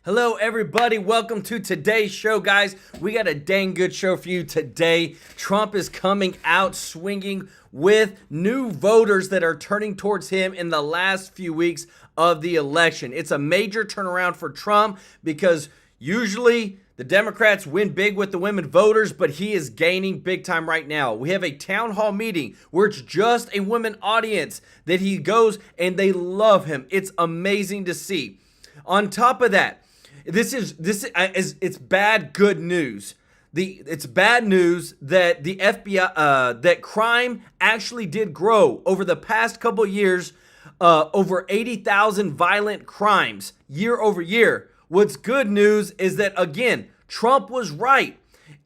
Hello, everybody. Welcome to today's show, guys. We got a dang good show for you today. Trump is coming out swinging with new voters that are turning towards him in the last few weeks of the election. It's a major turnaround for Trump because usually the Democrats win big with the women voters, but he is gaining big time right now. We have a town hall meeting where it's just a women audience that he goes and they love him. It's amazing to see. On top of that, it's bad good news. It's bad news that the FBI that crime actually did grow over the past couple years, over 80,000 violent crimes year over year. What's good news is that again, Trump was right.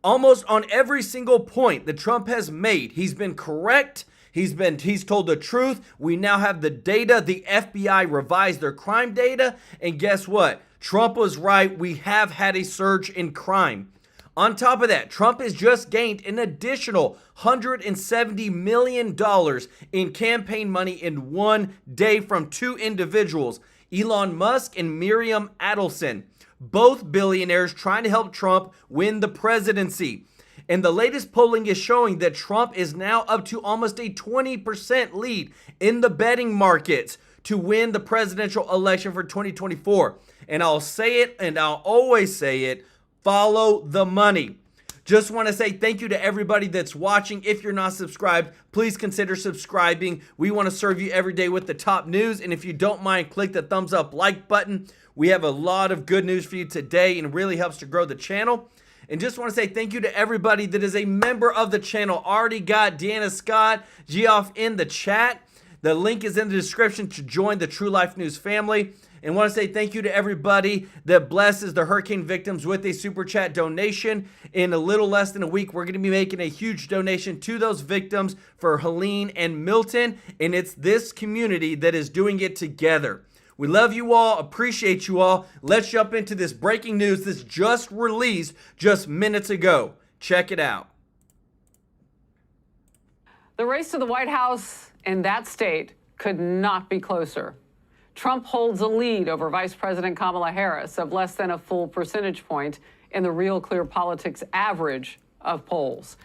Almost on every single point that Trump has made, he's been correct. He's told the truth. We now have the data. The FBI revised their crime data. And guess what? Trump was right. We have had a surge in crime. On top of that, Trump has just gained an additional $170 million in campaign money in one day from two individuals, Elon Musk and Miriam Adelson, both billionaires trying to help Trump win the presidency. And the latest polling is showing that Trump is now up to almost a 20% lead in the betting markets to win the presidential election for 2024. And I'll say it, and I'll always say it, follow the money. Just want to say thank you to everybody that's watching. If you're not subscribed, please consider subscribing. We want to serve you every day with the top news. And if you don't mind, click the thumbs up like button. We have a lot of good news for you today and it really helps to grow the channel. And just want to say thank you to everybody that is a member of the channel. Already got Deanna Scott, Geoff in the chat. The link is in the description to join the True Life News family. And want to say thank you to everybody that blesses the hurricane victims with a super chat donation. In a little less than a week, we're going to be making a huge donation to those victims for Helene and Milton. And it's this community that is doing it together. We love you all, appreciate you all. Let's jump into this breaking news that's just released just minutes ago. Check it out. The race to the White House in that state could not be closer. Trump holds a lead over Vice President Kamala Harris of less than a full percentage point in the Real Clear Politics average of polls.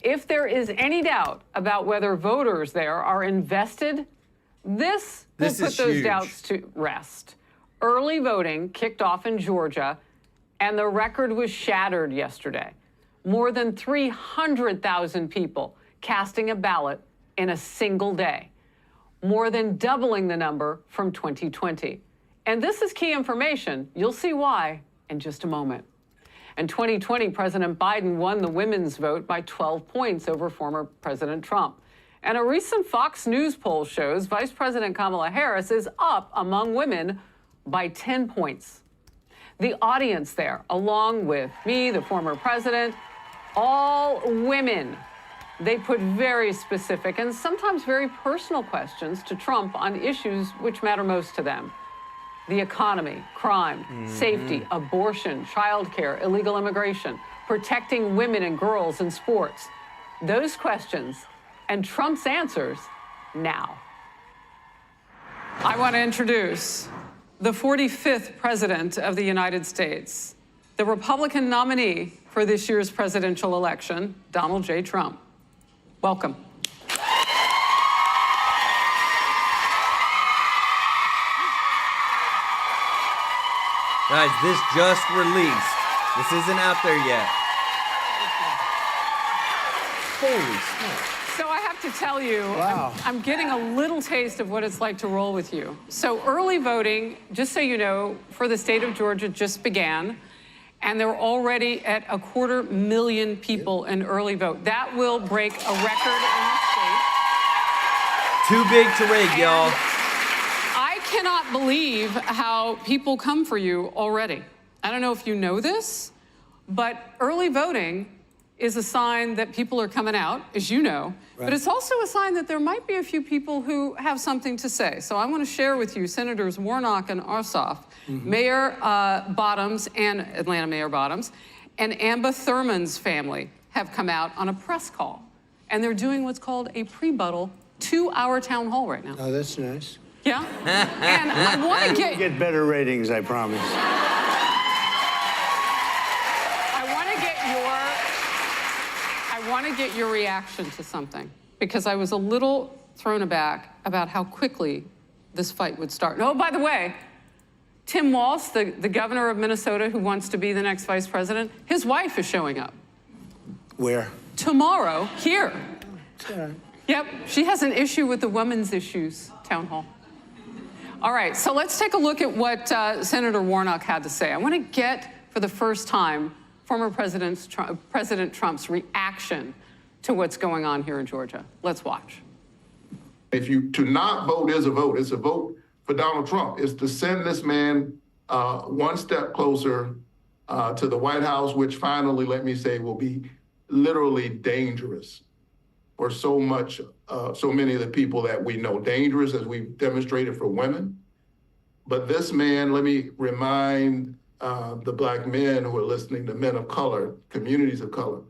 If there is any doubt about whether voters there are invested, this will put those huge doubts to rest. Early voting kicked off in Georgia, and the record was shattered yesterday. More than 300,000 people casting a ballot in a single day, more than doubling the number from 2020. And this is key information. You'll see why in just a moment. In 2020, President Biden won the women's vote by 12 points over former President Trump. And a recent Fox News poll shows Vice President Kamala Harris is up among women by 10 points. The audience there, along with me, the former president, all women. They put very specific and sometimes very personal questions to Trump on issues which matter most to them. The economy, crime, safety, abortion, childcare, illegal immigration, protecting women and girls in sports. Those questions and Trump's answers now. I want to introduce the 45th President of the United States, the Republican nominee for this year's presidential election, Donald J. Trump. Welcome. Guys, this just released. This isn't out there yet. Holy smokes. So I have to tell you, Wow. I'm getting a little taste of what it's like to roll with you. So early voting, just so you know, for the state of Georgia just began, and they're already at 250,000 people in early vote. That will break a record in the state. Too big to rig, y'all. I cannot believe how people come for you already. I don't know if you know this, but early voting is a sign that people are coming out, as you know, but it's also a sign that there might be a few people who have something to say. So I want to share with you Senators Warnock and Ossoff, Mayor Bottoms and Atlanta Mayor Bottoms, and Amba Thurman's family have come out on a press call. And they're doing what's called a pre-buttal 2-hour town hall right now. Oh, that's nice. Yeah? And I want to Get better ratings, I promise. want to get your reaction to something, because I was a little thrown aback about how quickly this fight would start. And, oh, by the way, Tim Walz, the governor of Minnesota who wants to be the next vice president, his wife is showing up. Where? Tomorrow, here. Sure. Yep, she has an issue with the women's issues town hall. All right, so let's take a look at what Senator Warnock had to say. I want to get, for the first time, former President Trump's reaction to what's going on here in Georgia. Let's watch. If you to not vote is a vote. It's a vote for Donald Trump. It's to send this man one step closer to the White House, which finally, let me say, will be literally dangerous for so many of the people that we know. Dangerous, as we've demonstrated, for women. But this man, let me remind the Black men who are listening, the men of color, communities of color,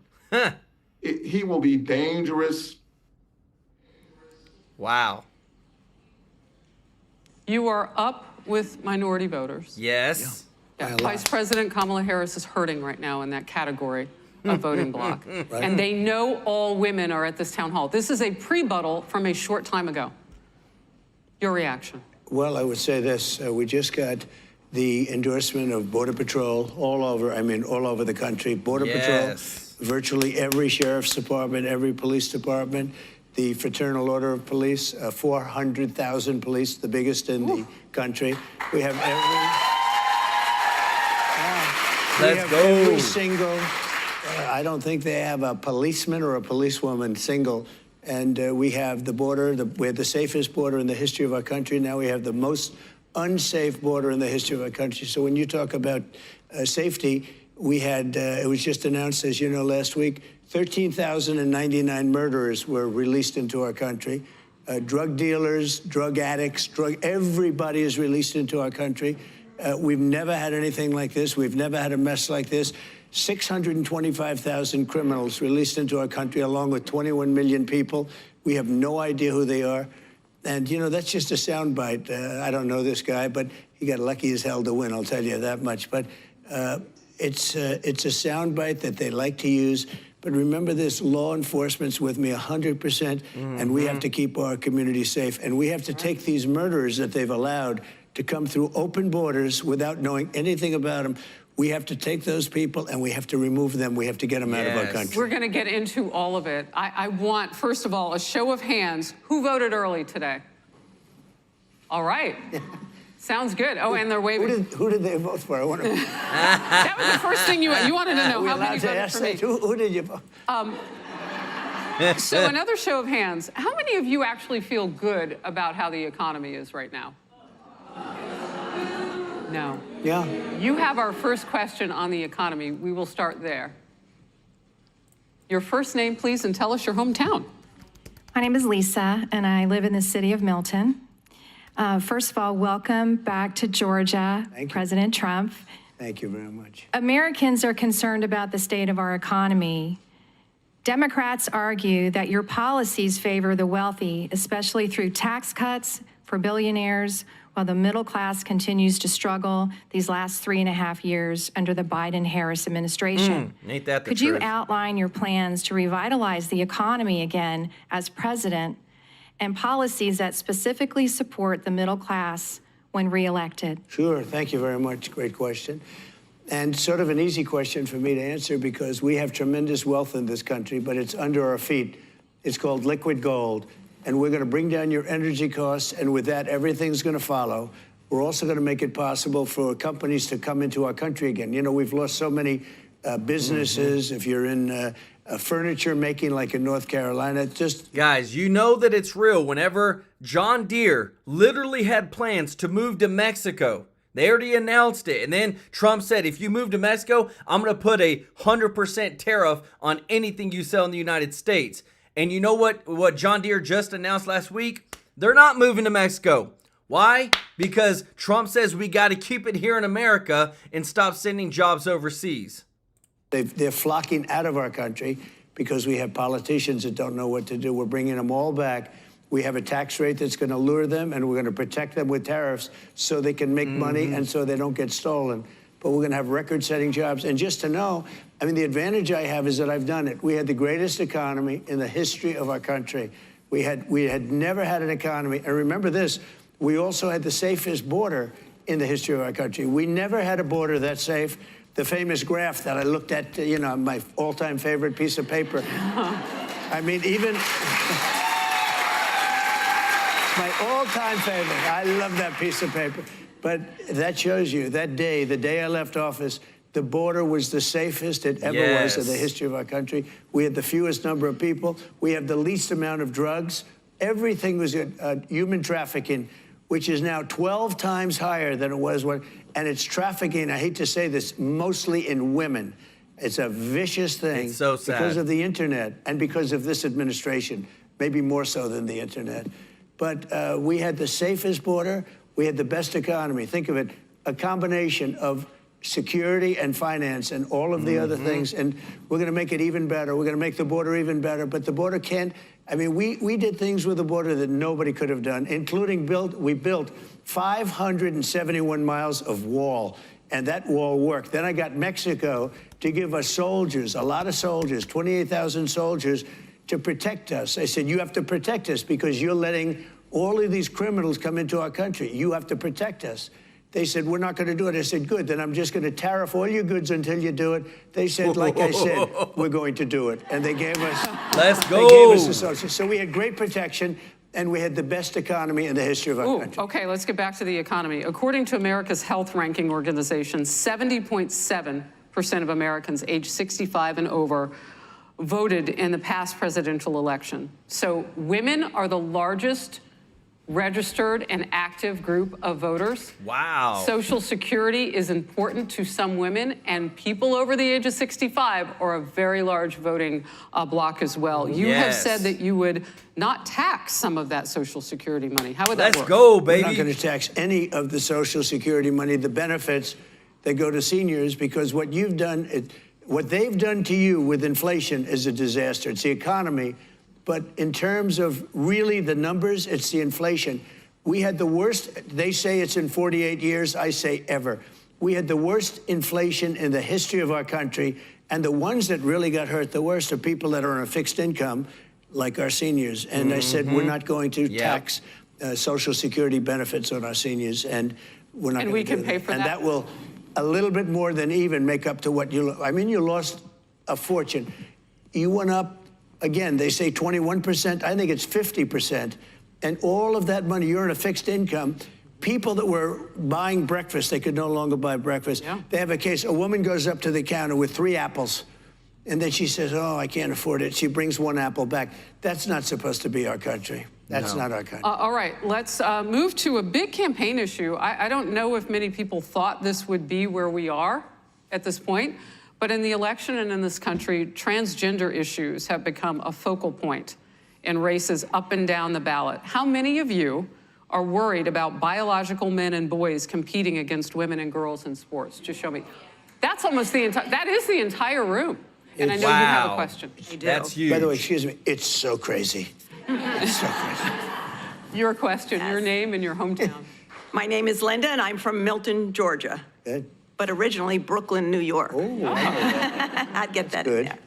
he will be dangerous. Wow. You are up with minority voters. Yes. Yeah. Vice President Kamala Harris is hurting right now in that category of voting bloc. Right. And they know all women are at this town hall. This is a pre-buttal from a short time ago. Your reaction? Well, I would say this. We just got the endorsement of Border Patrol all over the country. Border Patrol, virtually every sheriff's department, every police department, the Fraternal Order of Police, 400,000 police, the biggest in the country. We have every single, I don't think they have a policeman or a policewoman single. And we have the border, we had the safest border in the history of our country. Now we have the most unsafe border in the history of our country. So when you talk about safety, we had, it was just announced, as you know, last week, 13,099 murderers were released into our country. Drug dealers, drug addicts, everybody is released into our country. We've never had anything like this. We've never had a mess like this. 625,000 criminals released into our country, along with 21 million people. We have no idea who they are. And, you know, that's just a soundbite. I don't know this guy, but he got lucky as hell to win, I'll tell you that much. But it's a soundbite that they like to use. But remember this, law enforcement's with me 100%, and we have to keep our community safe. And we have to take these murderers that they've allowed to come through open borders without knowing anything about them. We have to take those people and we have to remove them. We have to get them out of our country. We're going to get into all of it. I want, first of all, a show of hands. Who voted early today? All right. Sounds good. Oh, and they're waving. Who did they vote for? I wonder. That was the first thing you wanted to know. How many voted for me? Who did you vote? So another show of hands. How many of you actually feel good about how the economy is right now? No. Yeah. You have our first question on the economy. We will start there. Your first name, please, and tell us your hometown. My name is Lisa, and I live in the city of Milton. First of all, welcome back to Georgia, President Trump. Thank you very much. Americans are concerned about the state of our economy. Democrats argue that your policies favor the wealthy, especially through tax cuts for billionaires, while the middle class continues to struggle these last 3.5 years under the Biden-Harris administration. Ain't that the Could truth? you outline your plans to revitalize the economy again as president and policies that specifically support the middle class when reelected? Sure, thank you very much. Great question. And sort of an easy question for me to answer because we have tremendous wealth in this country, but it's under our feet. It's called liquid gold. And we're going to bring down your energy costs, and with that, everything's going to follow. We're also going to make it possible for companies to come into our country again. You know, we've lost so many businesses. If you're in furniture making, like in North Carolina, just... Guys, you know that it's real. Whenever John Deere literally had plans to move to Mexico, they already announced it. And then Trump said, if you move to Mexico, I'm going to put a 100% tariff on anything you sell in the United States. And you know what John Deere just announced last week? They're not moving to Mexico. Why? Because Trump says we got to keep it here in America and stop sending jobs overseas. They're flocking out of our country because we have politicians that don't know what to do. We're bringing them all back. We have a tax rate that's going to lure them, and we're going to protect them with tariffs so they can make money and so they don't get stolen. but we're going to have record-setting jobs. And just to know, I mean, the advantage I have is that I've done it. We had the greatest economy in the history of our country. We had never had an economy. And remember this, we also had the safest border in the history of our country. We never had a border that safe. The famous graph that I looked at, you know, my all-time favorite piece of paper. I mean, even my all-time favorite. I love that piece of paper. But that shows you, that day, the day I left office, the border was the safest it ever was in the history of our country. We had the fewest number of people. We have the least amount of drugs. Everything was human trafficking, which is now 12 times higher than it was when, and it's trafficking, I hate to say this, mostly in women. It's a vicious thing. It's so sad. Because of the internet and because of this administration, maybe more so than the internet. But we had the safest border. We had the best economy. Think of it, a combination of security and finance and all of the other things. And we're going to make it even better. We're going to make the border even better. But the border can't, I mean, we did things with the border that nobody could have done, including we built 571 miles of wall. And that wall worked. Then I got Mexico to give us soldiers, a lot of soldiers, 28,000 soldiers to protect us. I said, you have to protect us because you're letting all of these criminals come into our country. You have to protect us. They said, we're not going to do it. I said, good, then I'm just going to tariff all your goods until you do it. They said, like I said, we're going to do it. And they gave us, let's go. They gave us the soldiers. So we had great protection, and we had the best economy in the history of our country. Okay, let's get back to the economy. According to America's Health Ranking Organization, 70.7% of Americans aged 65 and over voted in the past presidential election. So women are the largest registered and active group of voters. Wow. Social Security is important to some women, and people over the age of 65 are a very large voting block as well. You have said that you would not tax some of that Social Security money. How would that work? Let's go, baby. We're not going to tax any of the Social Security money, the benefits that go to seniors, because what you've done, what they've done to you with inflation is a disaster. It's the economy. But in terms of really the numbers, it's the inflation. We had the worst, they say it's in 48 years, I say ever. We had the worst inflation in the history of our country, and the ones that really got hurt the worst are people that are on a fixed income, like our seniors. And I said, we're not going to tax Social Security benefits on our seniors, and we're not going to do that. And we can pay for that? And that will a little bit more than even make up to what you, I mean, you lost a fortune. You went up, again, they say 21%. I think it's 50%. And all of that money, you're in a fixed income. People that were buying breakfast, they could no longer buy breakfast. Yeah. They have a case, a woman goes up to the counter with 3 apples. And then she says, oh, I can't afford it. She brings 1 apple back. That's not supposed to be our country. That's not our country. All right, let's move to a big campaign issue. I don't know if many people thought this would be where we are at this point, but in the election and in this country, transgender issues have become a focal point in races up and down the ballot. How many of you are worried about biological men and boys competing against women and girls in sports? Just show me. That's almost the entire, that is the entire room. And I know you have a question. I do. That's huge. By the way, excuse me, it's so crazy. It's so crazy. Your question, your name and your hometown. My name is Linda, and I'm from Milton, Georgia. Good. But originally Brooklyn, New York. Oh. I'd get that in there.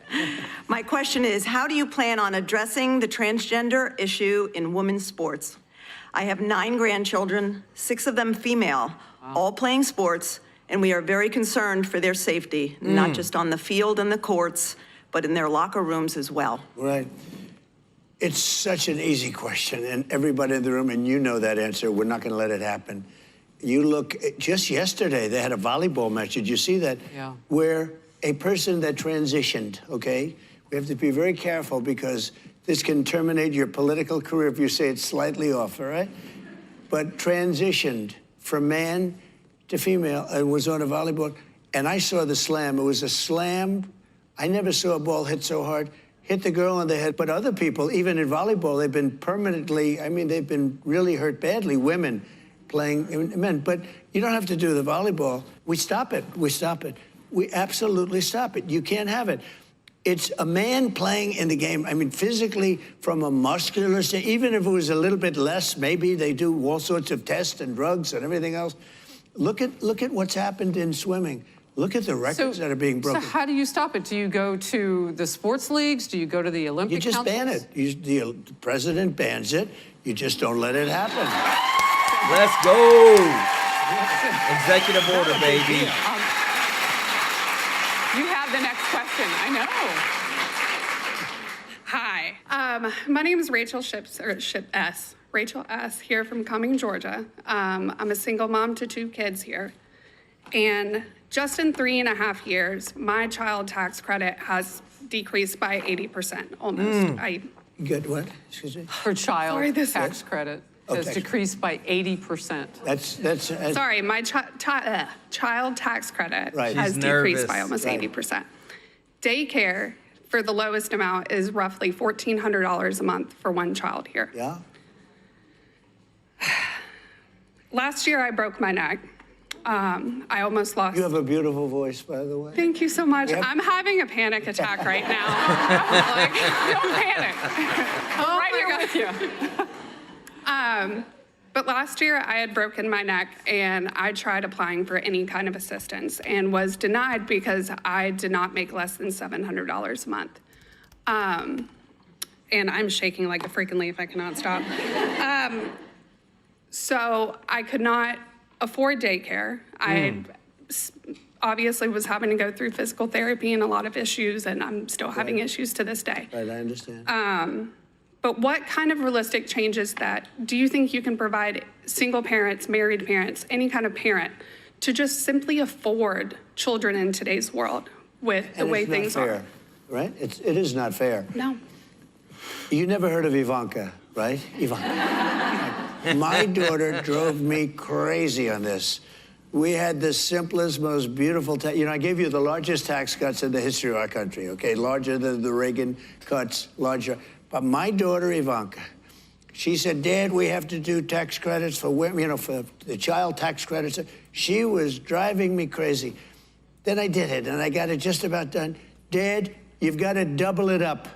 My question is, how do you plan on addressing the transgender issue in women's sports? I have 9 grandchildren, 6 of them female, all playing sports, and we are very concerned for their safety, not just on the field and the courts, but in their locker rooms as well. Right. It's such an easy question, and everybody in the room, and you know that answer, we're not going to let it happen. You look, just yesterday, they had a volleyball match. Did you see that? Yeah. Where a person that transitioned, okay? We have to be very careful because this can terminate your political career if you say it's slightly off, all right? But transitioned from man to female and was on a volleyball. And I saw the slam. It was a slam. I never saw a ball hit so hard. Hit the girl on the head. But other people, even in volleyball, they've been permanently, I mean, they've been really hurt badly, women playing men. But you don't have to do the volleyball. We stop it. We stop it. We absolutely stop it. You can't have it. It's a man playing in the game. I mean, physically, from a muscular standpoint, even if it was a little bit less, maybe they do all sorts of tests and drugs and everything else. Look at what's happened in swimming. Look at the records that are being broken. So how do you stop it? Do you go to the sports leagues? Do you go to the Olympic You just councils? ban it. The president bans it. You just don't let it happen. Let's go. Executive order, baby. You have the next question. I know. Hi, my name is Rachel Rachel S. here from Cumming, Georgia. I'm a single mom to 2 kids here. And just in 3.5 years, my child tax credit has decreased by 80%, almost. Good what? Excuse me? Her child Sorry, this tax credit has tax decreased by 80%. That's Sorry, my child tax credit Right. has She's decreased nervous. by almost Right. 80%. Daycare, for the lowest amount, is roughly $1,400 a month for one child here. yeah. Last year, I broke my neck. I almost lost. You have a beautiful voice, by the way. Thank you so much. Yep. I'm having a panic attack right now. Like, Don't panic. I'm right here with you. but last year, I had broken my neck, and I tried applying for any kind of assistance and was denied because I did not make less than $700 a month. And I'm shaking like a freaking leaf. I cannot stop. So I could not afford daycare. I obviously was having to go through physical therapy and a lot of issues, and I'm still having issues to this day. Right, I understand. But what kind of realistic changes that do you think you can provide single parents, married parents, any kind of parent to just simply afford children in today's world with the And way it's not things fair, are? right? It is not fair. No. You never heard of Ivanka, right? Ivanka. My daughter drove me crazy on this. We had the simplest, most beautiful, I gave you the largest tax cuts in the history of our country, okay? Larger than the Reagan cuts, larger. But my daughter, Ivanka, she said, Dad, we have to do tax credits for women, for the child tax credits. She was driving me crazy. Then I did it, and I got it just about done. Dad, you've got to double it up.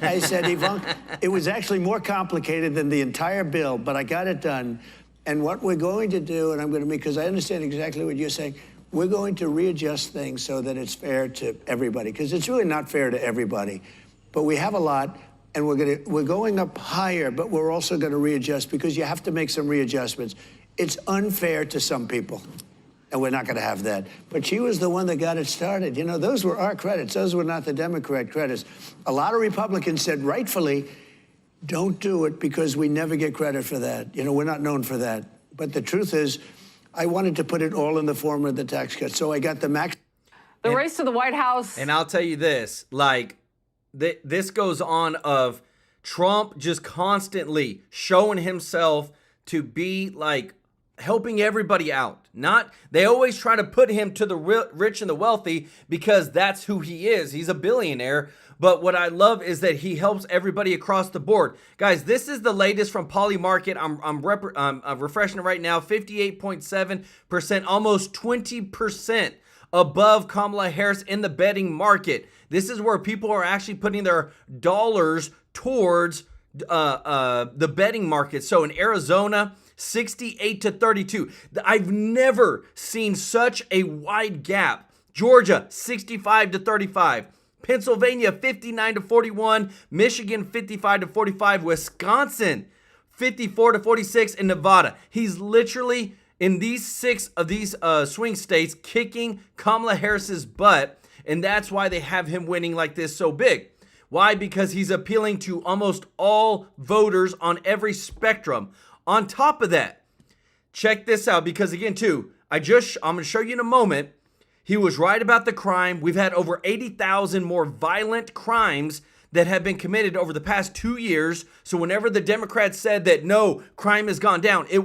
I said, Ivanka, it was actually more complicated than the entire bill, but I got it done. And what we're going to do, and I'm going to because I understand exactly what you're saying, we're going to readjust things so that it's fair to everybody, because it's really not fair to everybody. But we have a lot, and we're going up higher, but we're also going to readjust because you have to make some readjustments. It's unfair to some people, and we're not going to have that. But she was the one that got it started. Those were our credits. Those were not the Democrat credits. A lot of Republicans said, rightfully, don't do it because we never get credit for that. We're not known for that. But the truth is, I wanted to put it all in the form of the tax cut. So I got the max. The race to the White House. And I'll tell you this, this goes on of Trump just constantly showing himself to be helping everybody out. They always try to put him to the rich and the wealthy because that's who he is. He's a billionaire. But what I love is that he helps everybody across the board. Guys, this is the latest from Polymarket. I'm refreshing it right now. 58.7%, almost 20% above Kamala Harris in the betting market. This is where people are actually putting their dollars towards the betting market. So in Arizona, 68-32. I've never seen such a wide gap. Georgia, 65-35. Pennsylvania, 59-41. Michigan, 55-45. Wisconsin, 54-46. And Nevada. He's literally, in these 6 of these swing states, kicking Kamala Harris's butt. And that's why they have him winning like this so big. Why? Because he's appealing to almost all voters on every spectrum. On top of that, check this out, because again, too, I'm going to show you in a moment, he was right about the crime. We've had over 80,000 more violent crimes that have been committed over the past 2 years. So whenever the Democrats said that no, crime has gone down, it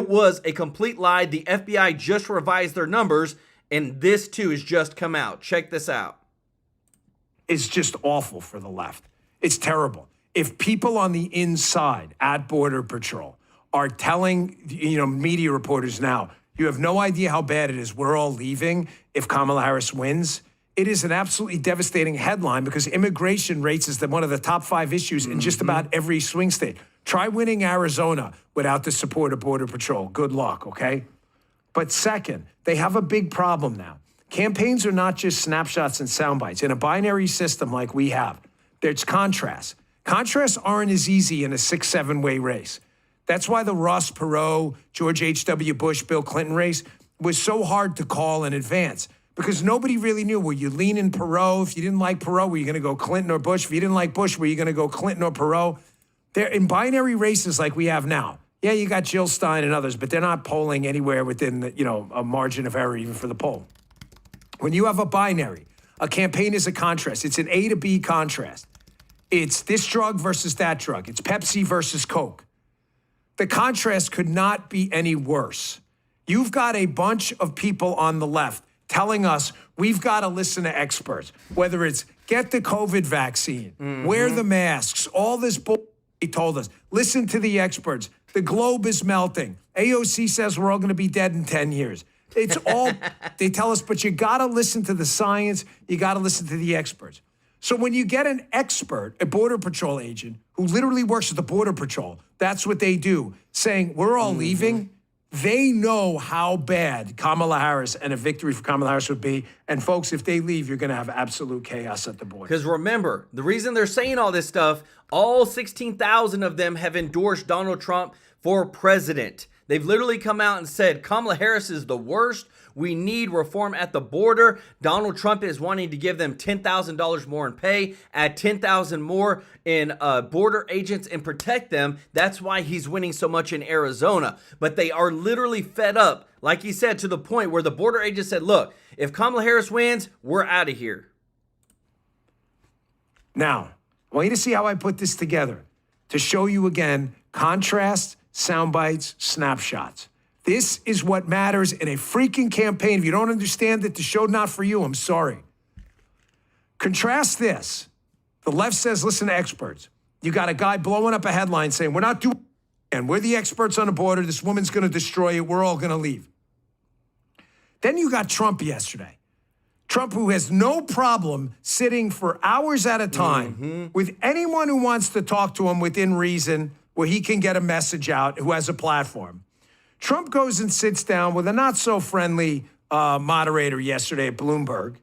was a complete lie. The FBI just revised their numbers, and this too has just come out. Check this out. It's just awful for the left. It's terrible. If people on the inside at Border Patrol are telling, media reporters now, you have no idea how bad it is, we're all leaving if Kamala Harris wins, it is an absolutely devastating headline because immigration rates is one of the top 5 issues in just about every swing state. Try winning Arizona without the support of Border Patrol. Good luck, okay? But second, they have a big problem now. Campaigns are not just snapshots and sound bites. In a binary system like we have, there's contrasts. Contrasts aren't as easy in a 6-7-way race. That's why the Ross Perot, George H.W. Bush, Bill Clinton race was so hard to call in advance because nobody really knew. Were you leaning Perot? If you didn't like Perot, were you going to go Clinton or Bush? If you didn't like Bush, were you going to go Clinton or Perot? They're in binary races like we have now. Yeah, you got Jill Stein and others, but they're not polling anywhere within a margin of error even for the poll. When you have a binary, a campaign is a contrast. It's an A to B contrast. It's this drug versus that drug. It's Pepsi versus Coke. The contrast could not be any worse. You've got a bunch of people on the left telling us we've got to listen to experts, whether it's get the COVID vaccine, wear the masks, all this bull they told us. Listen to the experts. The globe is melting. AOC says we're all going to be dead in 10 years. It's all, they tell us, but you got to listen to the science. You got to listen to the experts. So when you get an expert, a Border Patrol agent, who literally works at the Border Patrol, that's what they do, saying we're all leaving, they know how bad Kamala Harris and a victory for Kamala Harris would be. And folks, if they leave, you're going to have absolute chaos at the border. Because remember, the reason they're saying all this stuff, all 16,000 of them have endorsed Donald Trump for president. They've literally come out and said Kamala Harris is the worst. We need reform at the border. Donald Trump is wanting to give them $10,000 more in pay, add 10,000 more in border agents and protect them. That's why he's winning so much in Arizona. But they are literally fed up, like he said, to the point where the border agent said, look, if Kamala Harris wins, we're out of here. Now, I want you to see how I put this together to show you again contrast, sound bites, snapshots. This is what matters in a freaking campaign. If you don't understand it, the show not for you. I'm sorry. Contrast this. The left says, listen to experts. You got a guy blowing up a headline saying, we're not doing it, and we're the experts on the border. This woman's going to destroy it. We're all going to leave. Then you got Trump yesterday. Trump, who has no problem sitting for hours at a time with anyone who wants to talk to him within reason, where he can get a message out, who has a platform. Trump goes and sits down with a not-so-friendly moderator yesterday at Bloomberg.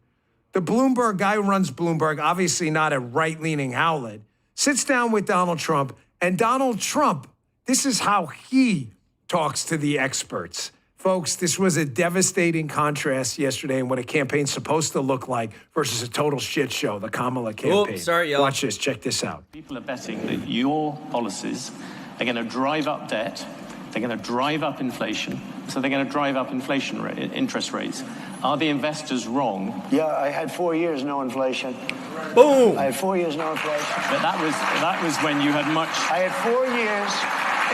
The Bloomberg guy who runs Bloomberg, obviously not a right-leaning howlet, sits down with Donald Trump, and Donald Trump, this is how he talks to the experts. Folks, this was a devastating contrast yesterday in what a campaign's supposed to look like versus a total shit show, the Kamala campaign. Oops, sorry, y'all. Watch this. Check this out. People are betting that your policies are going to drive up debt. They're going to drive up inflation. So they're going to drive up interest rates. Are the investors wrong? Yeah, I had 4 years no inflation. Boom. I had 4 years no inflation. But that was when you had much. I had 4 years.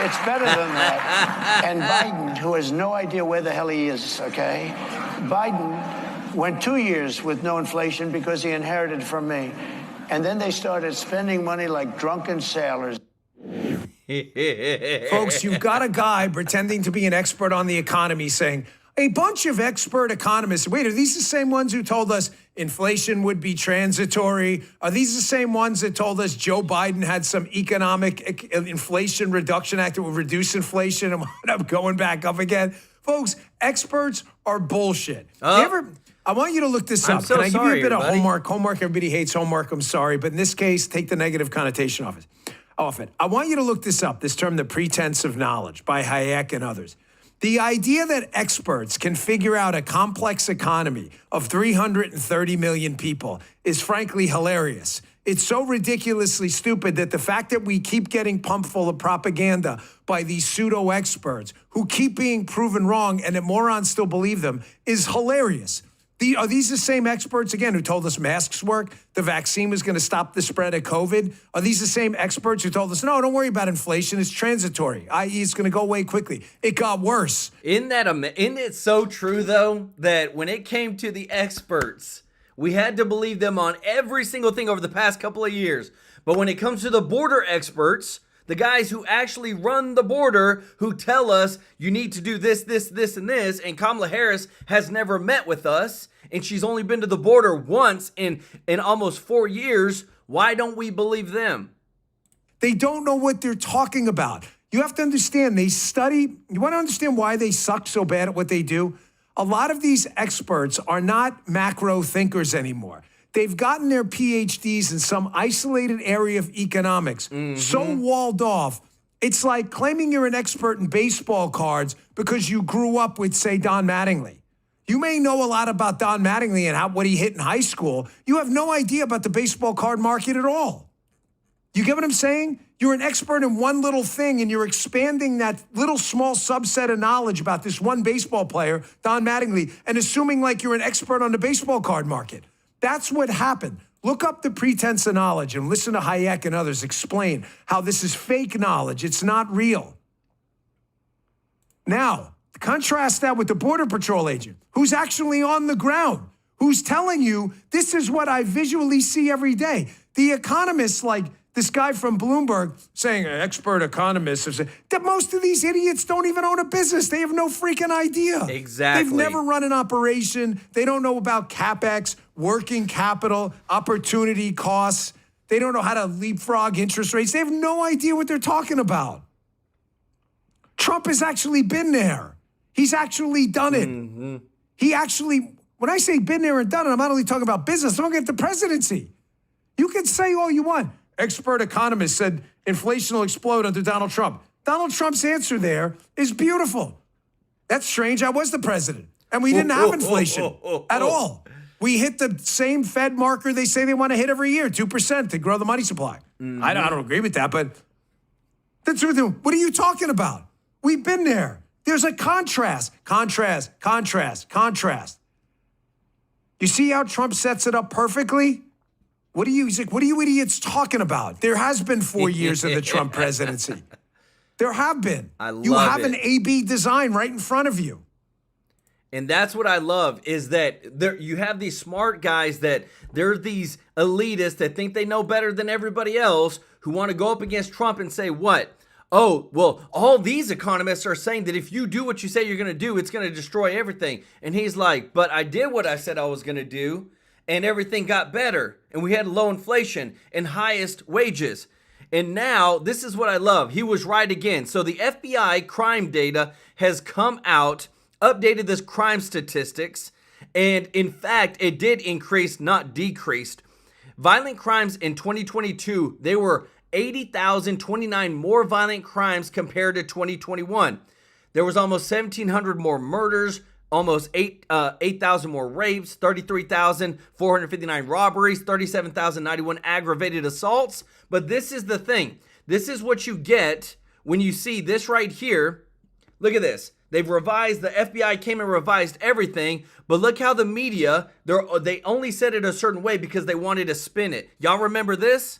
It's better than that. And Biden, who has no idea where the hell he is, okay? Biden went 2 years with no inflation because he inherited from me. And then they started spending money like drunken sailors. Folks, you've got a guy pretending to be an expert on the economy saying, a bunch of expert economists, wait, are these the same ones who told us inflation would be transitory? Are these the same ones that told us Joe Biden had some economic inflation reduction act that would reduce inflation and wound up going back up again? Folks, experts are bullshit. I want you to look this up. So Can I give you a bit of everybody. homework? Everybody hates homework. I'm sorry. But in this case, take the negative connotation off it. I want you to look this up, this term, the pretense of knowledge, by Hayek and others. The idea that experts can figure out a complex economy of 330 million people is frankly hilarious. It's so ridiculously stupid that the fact that we keep getting pumped full of propaganda by these pseudo-experts who keep being proven wrong and that morons still believe them is hilarious. Are these the same experts, again, who told us masks work, the vaccine was going to stop the spread of COVID? Are these the same experts who told us, no, don't worry about inflation, it's transitory, i.e. it's going to go away quickly? It got worse. Isn't it so true, though, that when it came to the experts, we had to believe them on every single thing over the past couple of years. But when it comes to the border experts, the guys who actually run the border, who tell us you need to do this, this, this, and this, and Kamala Harris has never met with us, and she's only been to the border once in almost 4 years, why don't we believe them? They don't know what they're talking about. You have to understand, they study. You want to understand why they suck so bad at what they do? A lot of these experts are not macro thinkers anymore. They've gotten their PhDs in some isolated area of economics, so walled off. It's like claiming you're an expert in baseball cards because you grew up with, say, Don Mattingly. You may know a lot about Don Mattingly and what he hit in high school. You have no idea about the baseball card market at all. You get what I'm saying? You're an expert in one little thing, and you're expanding that little small subset of knowledge about this one baseball player, Don Mattingly, and assuming like you're an expert on the baseball card market. That's what happened. Look up the pretense of knowledge and listen to Hayek and others explain how this is fake knowledge. It's not real. Now, contrast that with the Border Patrol agent who's actually on the ground, who's telling you this is what I visually see every day. The economists, like this guy from Bloomberg saying, expert economists, that most of these idiots don't even own a business. They have no freaking idea. Exactly. They've never run an operation. They don't know about CapEx, working capital, opportunity costs. They don't know how to leapfrog interest rates. They have no idea what they're talking about. Trump has actually been there. He's actually done it. He actually, when I say been there and done it, I'm not only talking about business, I'm talking about the presidency. You can say all you want. Expert economist said inflation will explode under Donald Trump. Donald Trump's answer there is beautiful. That's strange. I was the president, and we didn't have inflation at all. We hit the same Fed marker they say they want to hit every year, 2% to grow the money supply. I don't agree with that, but the truth is, what are you talking about? We've been there. There's a contrast. You see how Trump sets it up perfectly? He's like, what are you idiots talking about? There has been 4 years of the Trump presidency. There have been. You have an A-B design right in front of you. And that's what I love is that you have these smart guys that they're these elitists that think they know better than everybody else who want to go up against Trump and say, what? Oh, well, all these economists are saying that if you do what you say you're going to do, it's going to destroy everything. And he's like, but I did what I said I was going to do, and everything got better. And we had low inflation and highest wages. And now, this is what I love. He was right again. So the FBI crime data has come out, updated this crime statistics, and in fact, it did increase, not decreased. Violent crimes in 2022, they were 80,029 more violent crimes compared to 2021. There was almost 1,700 more murders, almost 8,000 more rapes, 33,459 robberies, 37,091 aggravated assaults. But this is the thing. This is what you get when you see this right here. Look at this. They've revised, the FBI came and revised everything, but look how the media, they only said it a certain way because they wanted to spin it. Y'all remember this?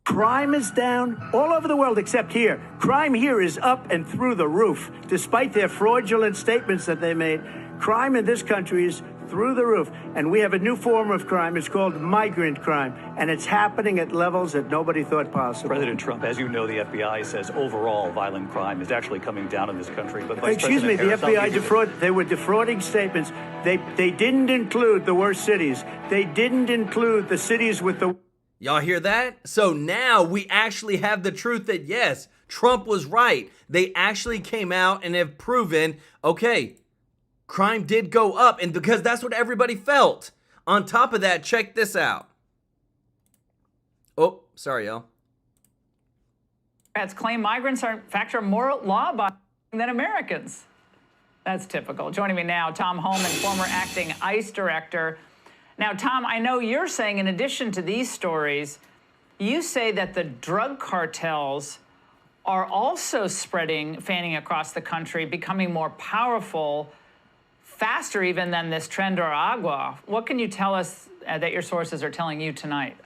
Crime is down all over the world except here. Crime here is up and through the roof. Despite their fraudulent statements that they made, crime in this country is through the roof. And we have a new form of crime. It's called migrant crime. And it's happening at levels that nobody thought possible. President Trump, as you know, the FBI says overall violent crime is actually coming down in this country. But excuse me, the FBI they were defrauding statements. They didn't include the worst cities. They didn't include the cities with the... Y'all hear that? So now we actually have the truth that yes, Trump was right. They actually came out and have proven, okay, crime did go up, and because that's what everybody felt. On top of that, check this out. Oh, sorry, y'all. Democrats claim migrants are, in fact, are more law-abiding than Americans. That's typical. Joining me now, Tom Holman, former acting ICE director. Now, Tom, I know you're saying, in addition to these stories, you say that the drug cartels are also fanning across the country, becoming more powerful, faster even than this Tren de Aragua. What can you tell us that your sources are telling you tonight?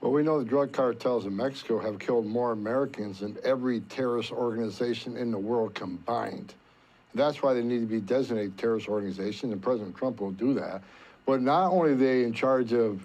Well, we know the drug cartels in Mexico have killed more Americans than every terrorist organization in the world combined. That's why they need to be designated terrorist organizations, and President Trump will do that. But not only are they in charge of,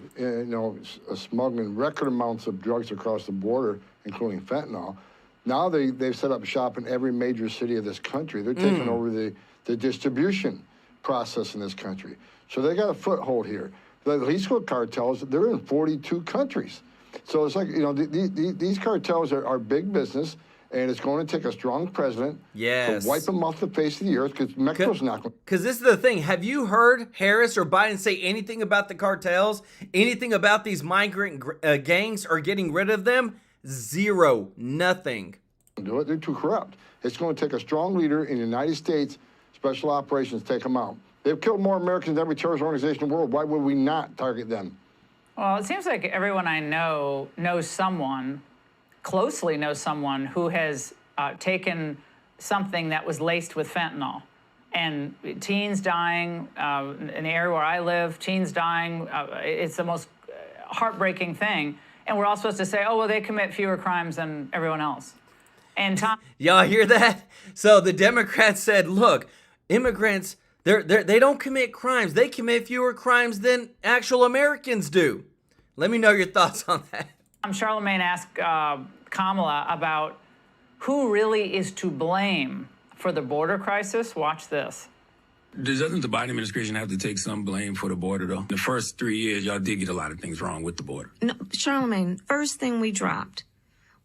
smuggling record amounts of drugs across the border, including fentanyl, now they've set up shop in every major city of this country. They're taking over the distribution process in this country. So they got a foothold here. The Jalisco cartels, they're in 42 countries. So it's like, these cartels are big business, And it's going to take a strong president to wipe them off the face of the earth, because Mexico's not going to. Because this is the thing. Have you heard Harris or Biden say anything about the cartels? Anything about these migrant gangs or getting rid of them? Zero. Nothing. Do it. They're too corrupt. It's going to take a strong leader in the United States, special operations, to take them out. They've killed more Americans than every terrorist organization in the world. Why would we not target them? Well, it seems like everyone I know knows someone, closely knows someone who has taken something that was laced with fentanyl. And teens dying, in the area where I live, teens dying, it's the most heartbreaking thing. And we're all supposed to say, oh, well, they commit fewer crimes than everyone else. And Tom, y'all hear that? So the Democrats said, look, immigrants, they don't commit crimes. They commit fewer crimes than actual Americans do. Let me know your thoughts on that. Charlemagne asked Kamala about who really is to blame for the border crisis. Watch this. Doesn't the Biden administration have to take some blame for the border, though? The first 3 years, y'all did get a lot of things wrong with the border. No, Charlemagne, first thing we dropped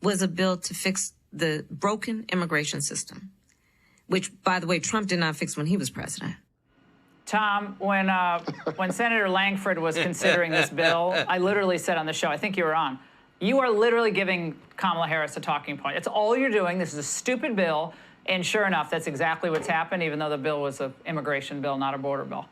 was a bill to fix the broken immigration system, which, by the way, Trump did not fix when he was president. Tom, when Senator Langford was considering this bill, I literally said on the show, I think you were on, you are literally giving Kamala Harris a talking point. It's all you're doing. This is a stupid bill. And sure enough, that's exactly what's happened, even though the bill was an immigration bill, not a border bill.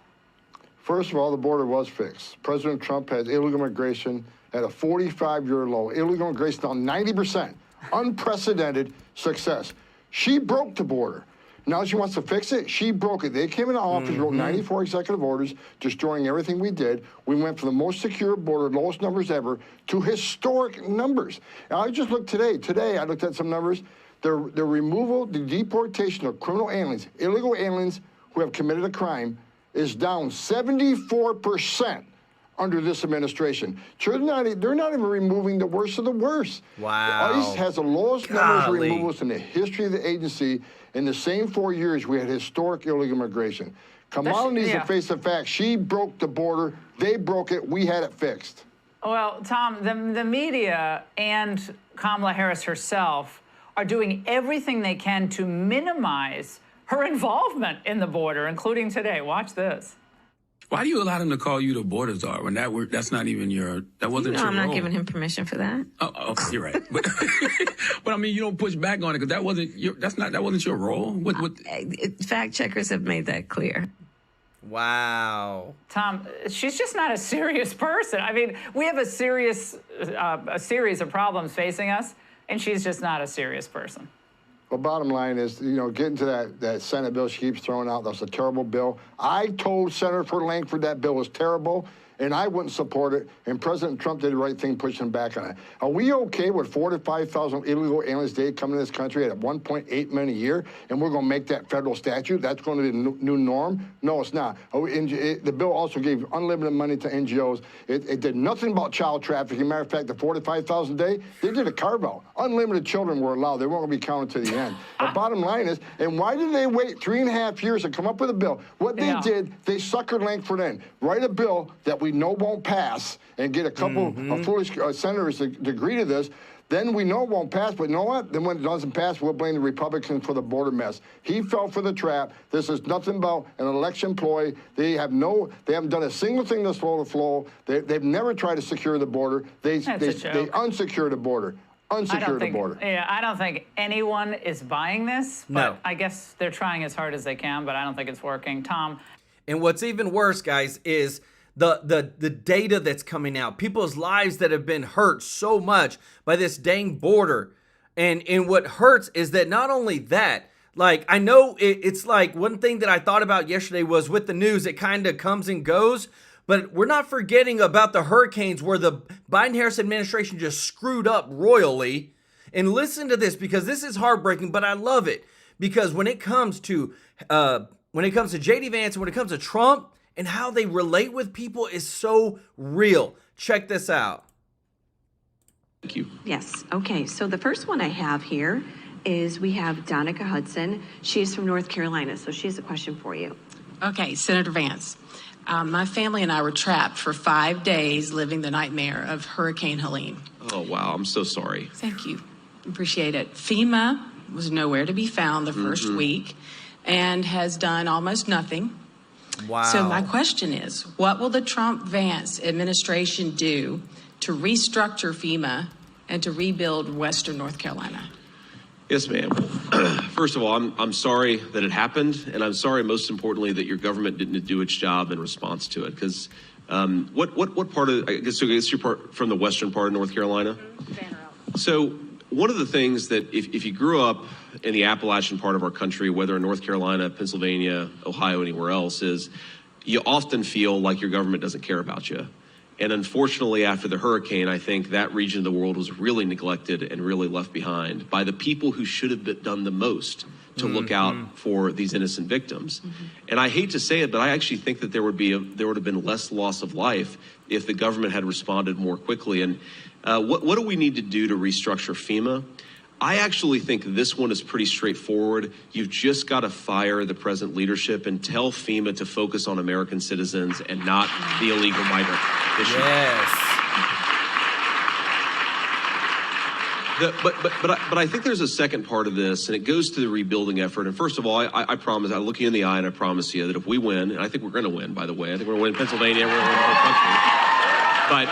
First of all, the border was fixed. President Trump has illegal immigration at a 45-year low. Illegal immigration down 90%. Unprecedented success. She broke the border. Now she wants to fix it. She broke it. They came into office, wrote 94 executive orders, destroying everything we did. We went from the most secure border, lowest numbers ever, to historic numbers. And I just looked today. Today, I looked at some numbers. The removal, the deportation of criminal aliens, illegal aliens who have committed a crime, is down 74% under this administration. They're not even removing the worst of the worst. Wow. ICE has the lowest numbers of removals in the history of the agency. In the same 4 years, we had historic illegal immigration. Kamala needs to face the fact she broke the border. They broke it. We had it fixed. Well, Tom, the media and Kamala Harris herself are doing everything they can to minimize her involvement in the border, including today. Watch this. Why do you allow them to call you the border czar when that's not even that wasn't your role? I'm not giving him permission for that. Oh, you're right. But I mean, you don't push back on it because that wasn't your role. Fact checkers have made that clear. Wow. Tom, she's just not a serious person. I mean, we have a series of problems facing us, and she's just not a serious person. Well, bottom line is, getting to that Senate bill she keeps throwing out, that's a terrible bill. I told Senator Langford that bill was terrible, and I wouldn't support it, and President Trump did the right thing pushing back on it. Are we okay with 4,000 to 5,000 illegal aliens a day coming to this country at 1.8 million a year, and we're going to make that federal statute? That's going to be the new norm? No, it's not. The bill also gave unlimited money to NGOs. It did nothing about child trafficking. Matter of fact, the 45,000 a day, they did a carve-out. Unlimited children were allowed. They weren't going to be counted to the end. The bottom line is, and why did they wait 3.5 years to come up with a bill? What they did, they suckered Langford in. Write a bill that we know won't pass and get a couple of foolish senators to agree to this. Then we know it won't pass, but you know what? Then when it doesn't pass, we'll blame the Republicans for the border mess. He fell for the trap. This is nothing about an election ploy. They haven't done a single thing to slow the flow. They've never tried to secure the border. They unsecure the border. Unsecure the border. Yeah, I don't think anyone is buying this, but I guess they're trying as hard as they can, but I don't think it's working. Tom. And what's even worse, guys, is the data that's coming out, people's lives that have been hurt so much by this dang border. And what hurts is that not only that, like, I know it's like one thing that I thought about yesterday was with the news, it kind of comes and goes, but we're not forgetting about the hurricanes where the Biden-Harris administration just screwed up royally. And listen to this, because this is heartbreaking, but I love it. Because when it comes to J.D. Vance and when it comes to Trump, and how they relate with people is so real. Check this out. Thank you. Yes. Okay. So the first one I have here is we have Donica Hudson. She's from North Carolina, so she has a question for you. Okay, Senator Vance. My family and I were trapped for 5 days living the nightmare of Hurricane Helene. Oh, wow. I'm so sorry. Thank you. Appreciate it. FEMA was nowhere to be found the first week and has done almost nothing. Wow. So my question is, what will the Trump-Vance administration do to restructure FEMA and to rebuild Western North Carolina? Yes, ma'am. First of all, I'm sorry that it happened, and I'm sorry, most importantly, that your government didn't do its job in response to it. Because what part of, I guess you're from the western part of North Carolina? So one of the things that if you grew up in the Appalachian part of our country, whether in North Carolina, Pennsylvania, Ohio, anywhere else, is you often feel like your government doesn't care about you. And unfortunately, after the hurricane, I think that region of the world was really neglected and really left behind by the people who should have done the most to look out for these innocent victims. And I hate to say it, but I actually think that there would have been less loss of life if the government had responded more quickly. And what do we need to do to restructure FEMA? I actually think this one is pretty straightforward. You've just got to fire the present leadership and tell FEMA to focus on American citizens and not the illegal migrant issue. Yes. But I think there's a second part of this, and it goes to the rebuilding effort. And first of all, I promise, I look you in the eye and I promise you that if we win, and I think we're going to win, by the way, I think we're going to win Pennsylvania, we're going to win the whole country. But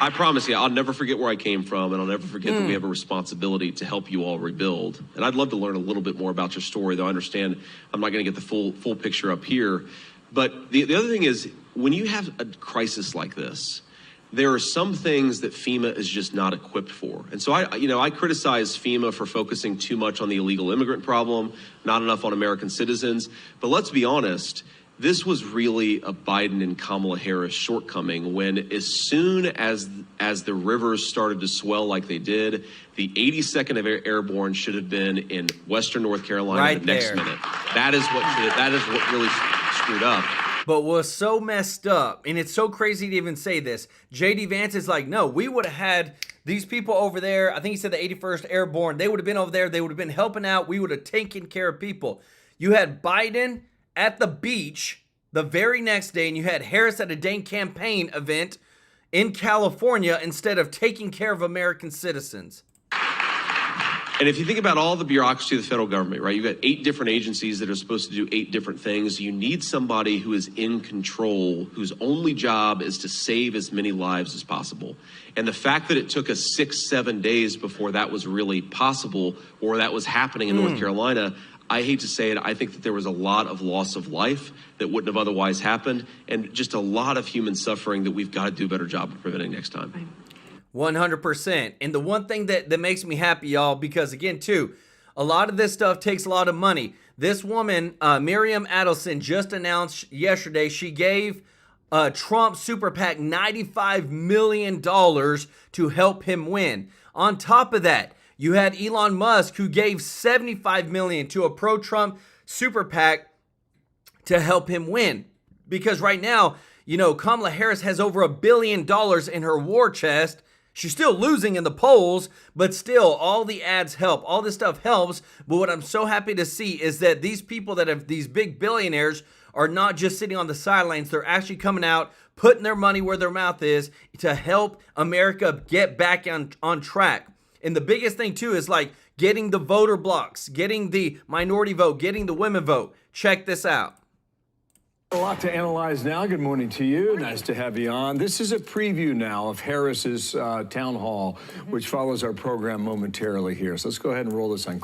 I promise you, I'll never forget where I came from, and I'll never forget that we have a responsibility to help you all rebuild. And I'd love to learn a little bit more about your story, though I understand I'm not going to get the full picture up here. But the other thing is, when you have a crisis like this, there are some things that FEMA is just not equipped for. And so I criticize FEMA for focusing too much on the illegal immigrant problem, not enough on American citizens. But let's be honest, this was really a Biden and Kamala Harris shortcoming when as soon as the rivers started to swell like they did, the 82nd Airborne should have been in Western North Carolina the next minute. That is what really screwed up. But what's so messed up, and it's so crazy to even say this, J.D. Vance is like, no, we would have had these people over there. I think he said the 81st Airborne. They would have been over there. They would have been helping out. We would have taken care of people. You had Biden at the beach the very next day, and you had Harris at a dang campaign event in California instead of taking care of American citizens. And if you think about all the bureaucracy of the federal government, right, you've got 8 different agencies that are supposed to do 8 different things. You need somebody who is in control, whose only job is to save as many lives as possible. And the fact that it took us 6-7 days before that was really possible or that was happening in North Carolina, I hate to say it, I think that there was a lot of loss of life that wouldn't have otherwise happened, and just a lot of human suffering that we've got to do a better job of preventing next time. 100%. And the one thing that makes me happy, y'all, because again, too, a lot of this stuff takes a lot of money. This woman, Miriam Adelson, just announced yesterday she gave Trump Super PAC $95 million to help him win. On top of that, you had Elon Musk, who gave $75 million to a pro-Trump Super PAC to help him win. Because right now, Kamala Harris has over $1 billion in her war chest. She's still losing in the polls, but still, all the ads help. All this stuff helps. But what I'm so happy to see is that these people that have these big billionaires are not just sitting on the sidelines. They're actually coming out, putting their money where their mouth is to help America get back on track. And the biggest thing, too, is like getting the voter blocks, getting the minority vote, getting the women vote. Check this out. A lot to analyze now. Good morning to you. Nice to have you on. This is a preview now of Harris's town hall, which follows our program momentarily here. So let's go ahead and roll this on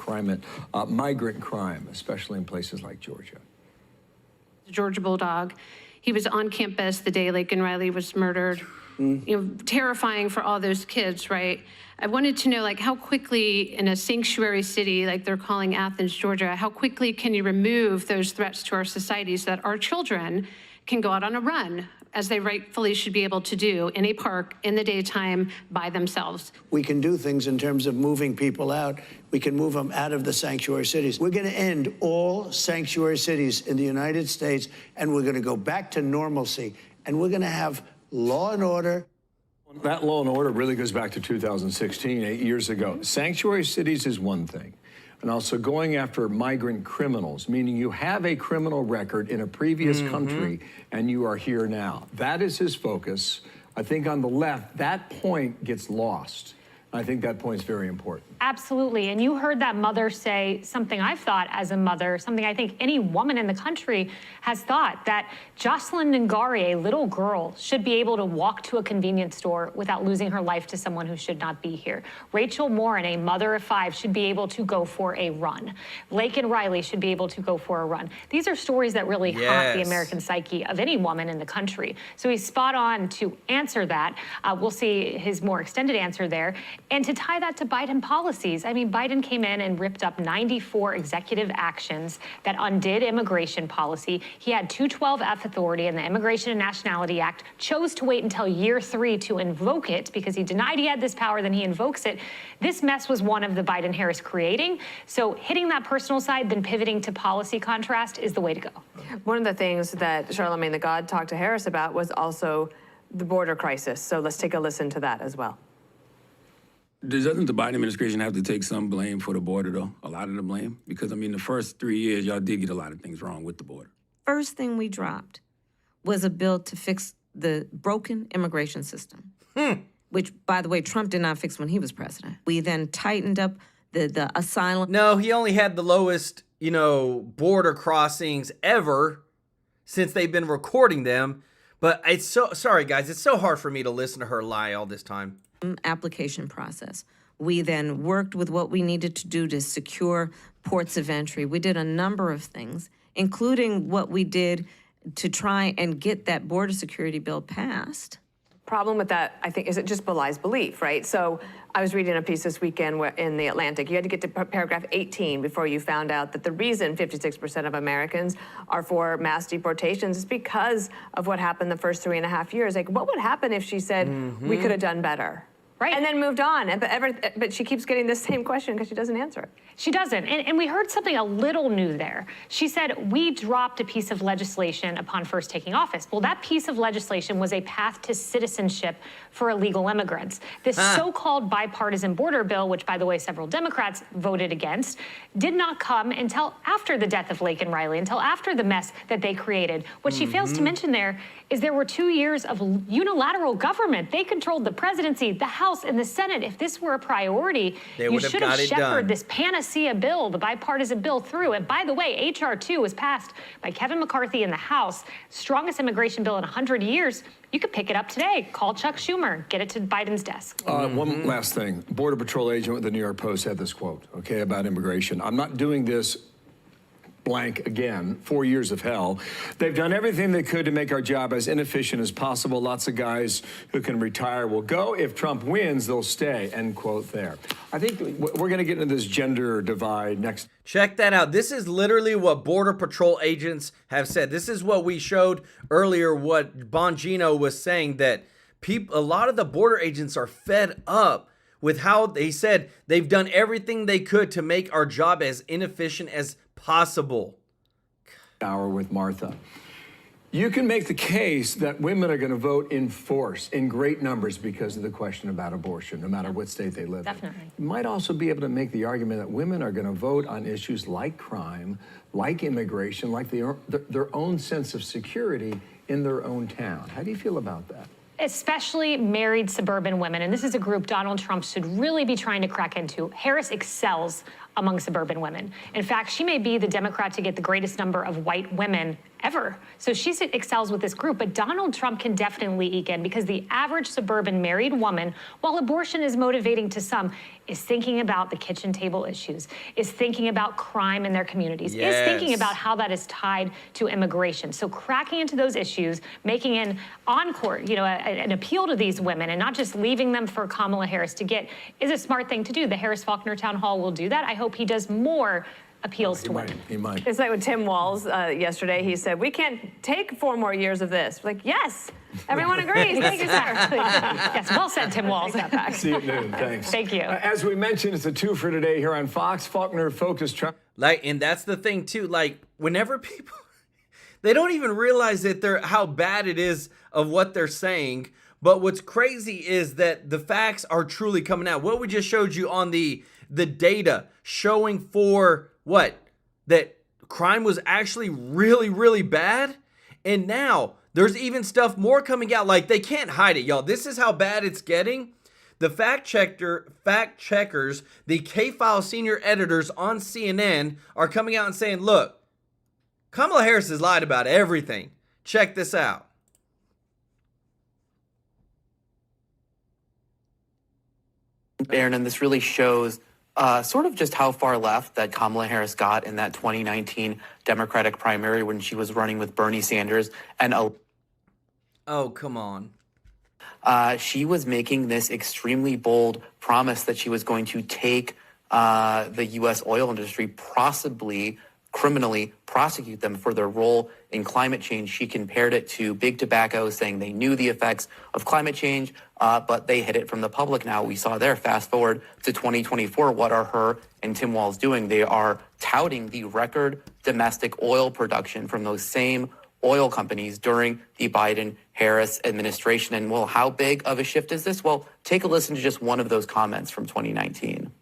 migrant crime, especially in places like Georgia. Georgia Bulldog. He was on campus the day Laken Riley was murdered. Terrifying for all those kids, right? I wanted to know, how quickly in a sanctuary city, like they're calling Athens, Georgia, how quickly can you remove those threats to our society so that our children can go out on a run, as they rightfully should be able to do, in a park in the daytime by themselves? We can do things in terms of moving people out. We can move them out of the sanctuary cities. We're going to end all sanctuary cities in the United States, and we're going to go back to normalcy, and we're going to have law and order. That law and order really goes back to 2016, 8 years ago. Sanctuary cities is one thing. And also going after migrant criminals, meaning you have a criminal record in a previous country and you are here now. That is his focus. I think on the left, that point gets lost. I think that point's very important. Absolutely. And you heard that mother say something I've thought as a mother, something I think any woman in the country has thought, that Jocelyn Ngari, a little girl, should be able to walk to a convenience store without losing her life to someone who should not be here. Rachel Morin, a mother of 5, should be able to go for a run. Laken Riley should be able to go for a run. These are stories that really haunt the American psyche of any woman in the country. So he's spot on to answer that. We'll see his more extended answer there. And to tie that to Biden policies, I mean, Biden came in and ripped up 94 executive actions that undid immigration policy. He had 212F authority in the Immigration and Nationality Act, chose to wait until year 3 to invoke it because he denied he had this power, then he invokes it. This mess was one of the Biden-Harris creating. So hitting that personal side, then pivoting to policy contrast is the way to go. One of the things that Charlamagne the God talked to Harris about was also the border crisis. So let's take a listen to that as well. Doesn't the Biden administration have to take some blame for the border, though? A lot of the blame? Because, I mean, the first 3 years, y'all did get a lot of things wrong with the border. First thing we dropped was a bill to fix the broken immigration system, which, by the way, Trump did not fix when he was president. We then tightened up the asylum. No, he only had the lowest, border crossings ever since they've been recording them. But it's sorry, guys, it's so hard for me to listen to her lie all this time. Application process. We then worked with what we needed to do to secure ports of entry. We did a number of things, including what we did to try and get that border security bill passed. Problem with that, I think, is it just belies belief, right? So I was reading a piece this weekend in The Atlantic. You had to get to paragraph 18 before you found out that the reason 56% of Americans are for mass deportations is because of what happened the first 3.5 years. Like, what would happen if she said, we could have done better? Right. And then moved on. But she keeps getting the same question because she doesn't answer it. She doesn't. And we heard something a little new there. She said, we dropped a piece of legislation upon first taking office. Well, that piece of legislation was a path to citizenship for illegal immigrants. This so-called bipartisan border bill, which, by the way, several Democrats voted against, did not come until after the death of Laken Riley, until after the mess that they created. What she fails to mention there is there were 2 years of unilateral government. They controlled the presidency, the House, and the Senate. If this were a priority, you should have shepherded this panacea bill, the bipartisan bill, through. And by the way, H.R. 2 was passed by Kevin McCarthy in the House, strongest immigration bill in 100 years. You could pick it up today. Call Chuck Schumer. Get it to Biden's desk. One last thing. Border Patrol agent with the New York Post had this quote, about immigration. I'm not doing this blank again, 4 years of hell. They've done everything they could to make our job as inefficient as possible. Lots of guys who can retire will go. If Trump wins, they'll stay, end quote there. I think we're going to get into this gender divide next. Check that out. This is literally what Border Patrol agents have said. This is what we showed earlier, what Bongino was saying, that a lot of the border agents are fed up with how they said they've done everything they could to make our job as inefficient as possible. Hour with Martha. You can make the case that women are going to vote in force, in great numbers, because of the question about abortion, no matter what state they live in. You might also be able to make the argument that women are going to vote on issues like crime, like immigration, like their own sense of security in their own town. How do you feel about that? Especially married suburban women. And this is a group Donald Trump should really be trying to crack into. Harris excels among suburban women. In fact, she may be the Democrat to get the greatest number of white women ever. So she excels with this group, but Donald Trump can definitely eke in, because the average suburban married woman, while abortion is motivating to some, is thinking about the kitchen table issues, is thinking about crime in their communities, is thinking about how that is tied to immigration. So cracking into those issues, making an encore, an appeal to these women, and not just leaving them for Kamala Harris to get, is a smart thing to do. The Harris-Faulkner Town Hall will do that. I hope he does more appeals to women. He might. It's like with Tim Walz yesterday. He said, we can't take 4 more years of this. Like, yes, everyone agrees. Thank you, sir. Yes, well said, Tim Walz. See you at noon. Thanks. Thank you. As we mentioned, it's a 2 for today here on Fox. Faulkner focused Trump. And that's the thing too. Whenever people, they don't even realize that how bad it is of what they're saying. But what's crazy is that the facts are truly coming out. What we just showed you on the data showing for what? That crime was actually really, really bad. And now there's even stuff more coming out. They can't hide it, y'all. This is how bad it's getting. The fact checkers, the K-File senior editors on CNN are coming out and saying, look, Kamala Harris has lied about everything. Check this out. Barron, and this really shows sort of just how far left that Kamala Harris got in that 2019 Democratic primary when she was running with Bernie Sanders. And oh, come on. She was making this extremely bold promise that she was going to take the U.S. oil industry, possibly criminally prosecute them for their role in climate change. She compared it to big tobacco, saying they knew the effects of climate change, but they hid it from the public. Now we saw there, fast forward to 2024, what are her and Tim Walz doing? They are touting the record domestic oil production from those same oil companies during the Biden-Harris administration. And well, how big of a shift is this? Well, take a listen to just one of those comments from 2019.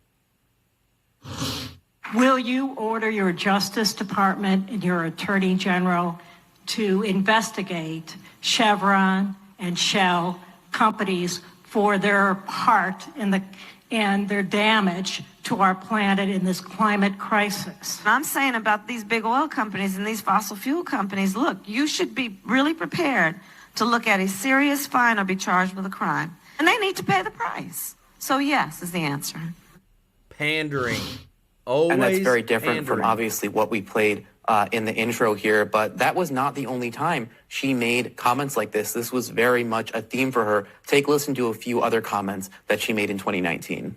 Will you order your Justice Department and your Attorney General to investigate Chevron and Shell companies for their part in and their damage to our planet in this climate crisis? I'm saying about these big oil companies and these fossil fuel companies, look, you should be really prepared to look at a serious fine or be charged with a crime. And they need to pay the price. So yes is the answer. Pandering. Always and that's very different pandering. from obviously what we played in the intro here, but that was not the only time she made comments like this. This was very much a theme for her. Take a listen to a few other comments that she made in 2019.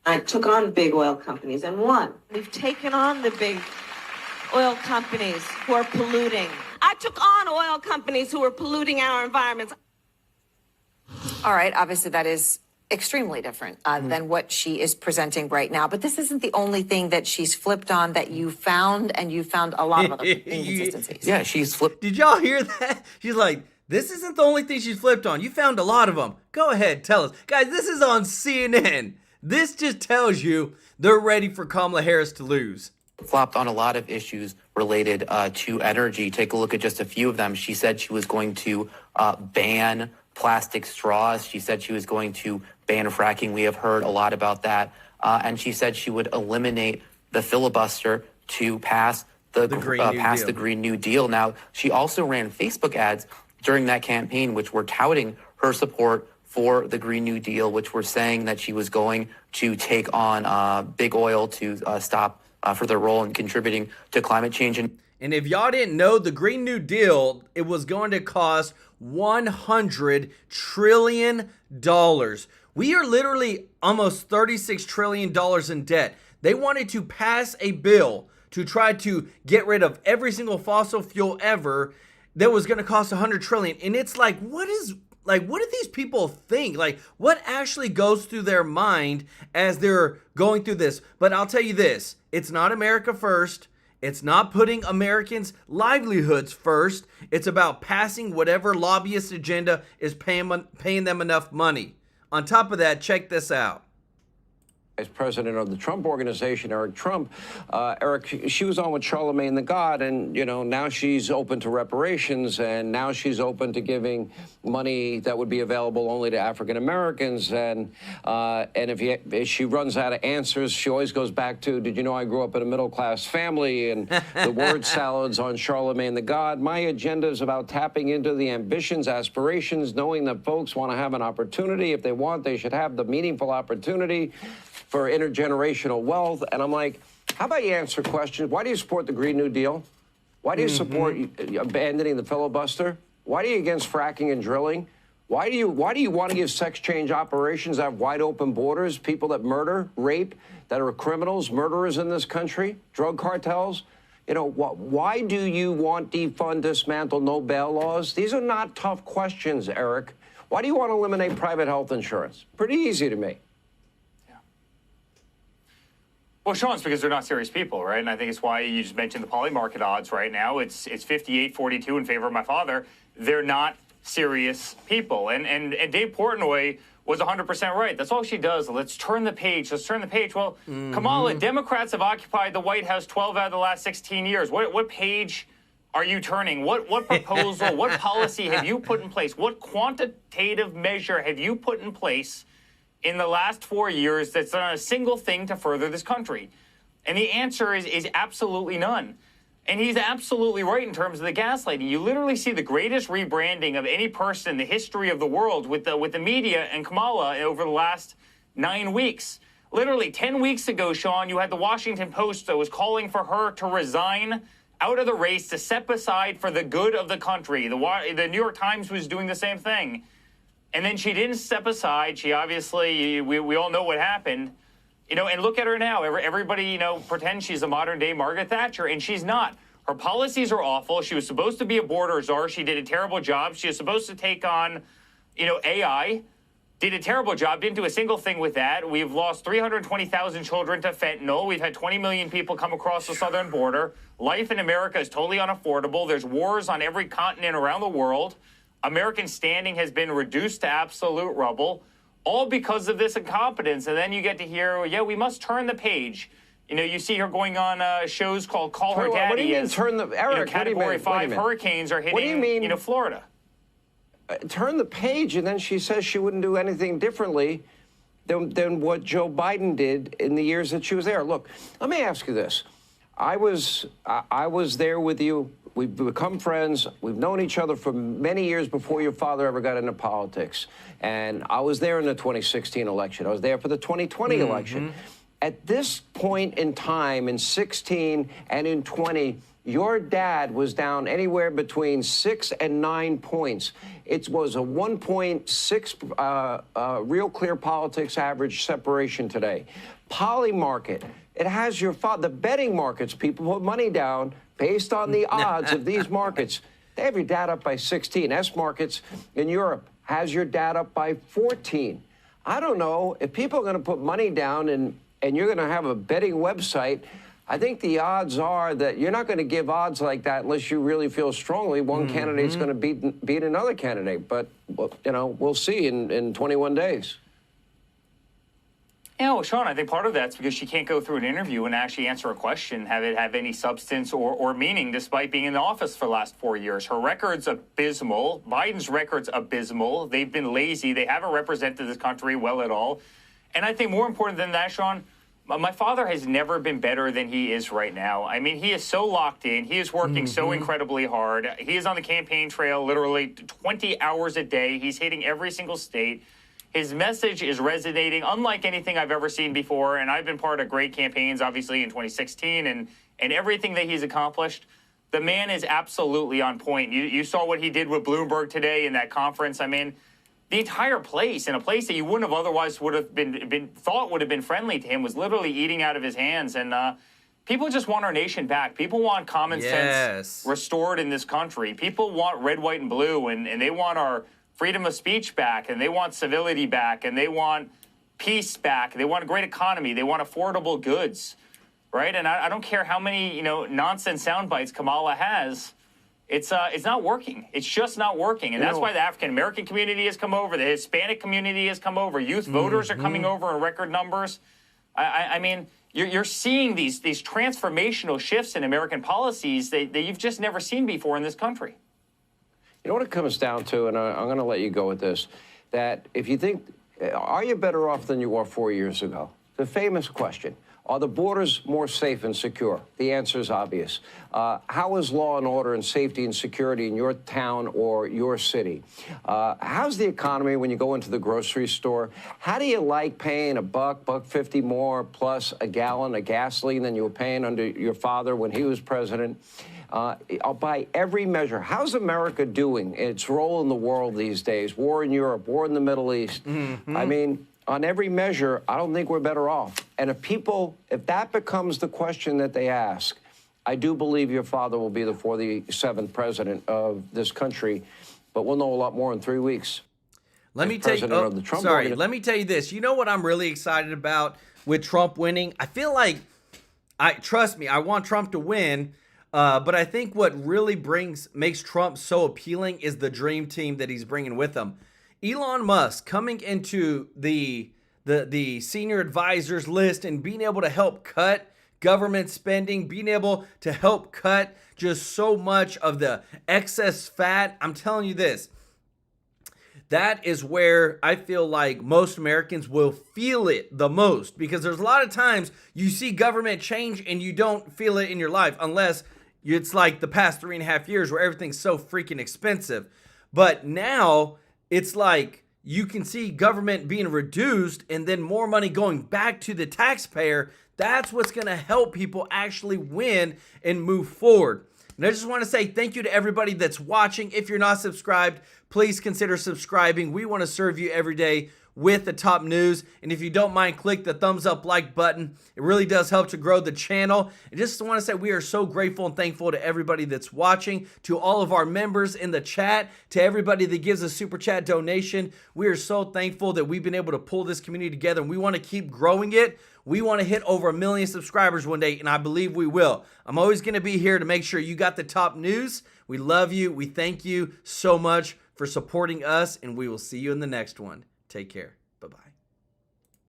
I took on big oil companies and won. We've taken on the big oil companies who are polluting. I took on oil companies who are polluting our environments. All right, obviously that is extremely different than what she is presenting right now. But this isn't the only thing that she's flipped on that you found, and you found a lot of other inconsistencies. Yeah, she's flipped. Did y'all hear that? She's like, this isn't the only thing she's flipped on. You found a lot of them. Go ahead, tell us. Guys, this is on CNN. This just tells you they're ready for Kamala Harris to lose. Flopped on a lot of issues related to energy. Take a look at just a few of them. She said she was going to ban plastic straws. She said she was going to ban fracking. We have heard a lot about that. And she said she would eliminate the filibuster to pass the Green New Deal. Now, she also ran Facebook ads during that campaign, which were touting her support for the Green New Deal, which were saying that she was going to take on big oil to stop for their role in contributing to climate change. And if y'all didn't know, the Green New Deal, it was going to cost $100 trillion. We are literally almost $36 trillion in debt. They wanted to pass a bill to try to get rid of every single fossil fuel ever that was going to cost $100 trillion. And it's like, what do these people think? Like, what actually goes through their mind as they're going through this? But I'll tell you this, it's not America first. It's not putting Americans' livelihoods first. It's about passing whatever lobbyist agenda is paying them enough money. On top of that, check this out. Vice President of the Trump Organization, Eric Trump. Eric, she was on with Charlemagne the God, and, you know, now she's open to reparations, and now she's open to giving money that would be available only to African Americans. And if she runs out of answers, she always goes back to, did you know I grew up in a middle-class family? And the word salads on Charlemagne the God. My agenda is about tapping into the ambitions, aspirations, knowing that folks want to have an opportunity. If they want, they should have the meaningful opportunity for intergenerational wealth. And I'm like, how about you answer questions? Why do you support the Green New Deal? Why do you support abandoning the filibuster? Why are you against fracking and drilling? Why do you want to give sex change operations that have wide open borders, people that murder, rape, that are criminals, murderers in this country, drug cartels? You know, why do you want defund, dismantle, no bail laws? These are not tough questions, Eric. Why do you want to eliminate private health insurance? Pretty easy to me. Well, Sean, it's because they're not serious people, right? And I think it's why you just mentioned the poly market odds right now. It's 58-42 in favor of my father. They're not serious people. And Dave Portnoy was 100% right. That's all she does. Let's turn the page. Let's turn the page. Well, Kamala, Democrats have occupied the White House 12 out of the last 16 years. What page are you turning? What proposal, what policy have you put in place? What quantitative measure have you put in place in the last 4 years that's done a single thing to further this country? And the answer is absolutely none. And he's absolutely right in terms of the gaslighting. You literally see the greatest rebranding of any person in the history of the world with the media and Kamala over the last 9 weeks. Literally 10 weeks ago, Sean, you had the Washington Post that was calling for her to resign out of the race, to step aside for the good of the country. The New York Times was doing the same thing. And then she didn't step aside. She obviously, we all know what happened. You know, and look at her now. Everybody, you know, pretends she's a modern-day Margaret Thatcher, and she's not. Her policies are awful. She was supposed to be a border czar. She did a terrible job. She was supposed to take on, you know, AI. Did a terrible job. Didn't do a single thing with that. We've lost 320,000 children to fentanyl. We've had 20 million people come across the southern border. Life in America is totally unaffordable. There's wars on every continent around the world. American standing has been reduced to absolute rubble, all because of this incompetence. And then you get to hear, yeah, we must turn the page. You know, you see her going on shows called Call Her Daddy. What do you mean, as, turn the... Eric, you know, Category 5 hurricanes are hitting, what do you mean, you know, Florida. Turn the page, and then she says she wouldn't do anything differently than what Joe Biden did in the years that she was there. Look, let me ask you this. I was there with you. We've become friends. We've known each other for many years before your father ever got into politics. And I was there in the 2016 election. I was there for the 2020 election. At this point in time, in 16 and in 20, your dad was down anywhere between 6 and 9 points. It was a 1.6 Real Clear Politics average separation today. Poly market, it has your father. The betting markets, people put money down based on the odds of these markets. They have your dad up by 16. S markets in Europe has your dad up by 14. I don't know if people are going to put money down and you're going to have a betting website. I think the odds are that you're not going to give odds like that unless you really feel strongly one candidate's going to beat another candidate. But, you know, we'll see in 21 days. Yeah, well, Sean, I think part of that's because she can't go through an interview and actually answer a question, have it have any substance or meaning, despite being in the office for the last 4 years. Her record's abysmal. Biden's record's abysmal. They've been lazy. They haven't represented this country well at all. And I think more important than that, Sean, my father has never been better than he is right now. I mean, he is so locked in. He is working so incredibly hard. He is on the campaign trail literally 20 hours a day. He's hitting every single state. His message is resonating unlike anything I've ever seen before. And I've been part of great campaigns, obviously, in 2016 and everything that he's accomplished. The man is absolutely on point. You saw what he did with Bloomberg today in that conference. I mean, the entire place, in a place that you wouldn't have otherwise would have been thought would have been friendly to him, was literally eating out of his hands. And people just want our nation back. People want common sense restored in this country. People want red, white, and blue, and they want our freedom of speech back, and they want civility back, and they want peace back. They want a great economy. They want affordable goods, right? And I don't care how many, you know, nonsense sound bites Kamala has. It's not working. It's just not working. And that's why the African-American community has come over. The Hispanic community has come over. Youth voters are coming over in record numbers. I mean, you're seeing these transformational shifts in American policies that you've just never seen before in this country. You know what it comes down to, and I'm going to let you go with this, that if you think, are you better off than you were 4 years ago? The famous question. Are the borders more safe and secure? The answer is obvious. How is law and order and safety and security in your town or your city? How's the economy when you go into the grocery store? How do you like paying $1.50 more plus a gallon of gasoline than you were paying under your father when he was president? By every measure, how's America doing its role in the world these days? War in Europe, war in the Middle East. I mean, on every measure, I don't think we're better off. And if that becomes the question that they ask, I do believe your father will be the 47th president of this country, but we'll know a lot more in 3 weeks. Let me tell you, let me tell you this. You know what I'm really excited about with Trump winning? I feel like, trust me, I want Trump to win. But I think what really makes Trump so appealing is the dream team that he's bringing with him. Elon Musk coming into the senior advisors list and being able to help cut government spending, being able to help cut just so much of the excess fat. I'm telling you this, that is where I feel like most Americans will feel it the most, because there's a lot of times you see government change and you don't feel it in your life unless it's like the past 3.5 years where everything's so freaking expensive. But now it's like you can see government being reduced and then more money going back to the taxpayer. That's what's going to help people actually win and move forward. And I just want to say thank you to everybody that's watching. If you're not subscribed, please consider subscribing. We want to serve you every day with the top news. And if you don't mind, click the thumbs up like button. It really does help to grow the channel. And just want to say we are so grateful and thankful to everybody that's watching, to all of our members in the chat, to everybody that gives a super chat donation. We are so thankful that we've been able to pull this community together, and we want to keep growing it. We want to hit over 1 million subscribers one day, and I believe we will. I'm always going to be here to make sure you got the top news. We love you. We thank you so much for supporting us, and we will see you in the next one. Take care.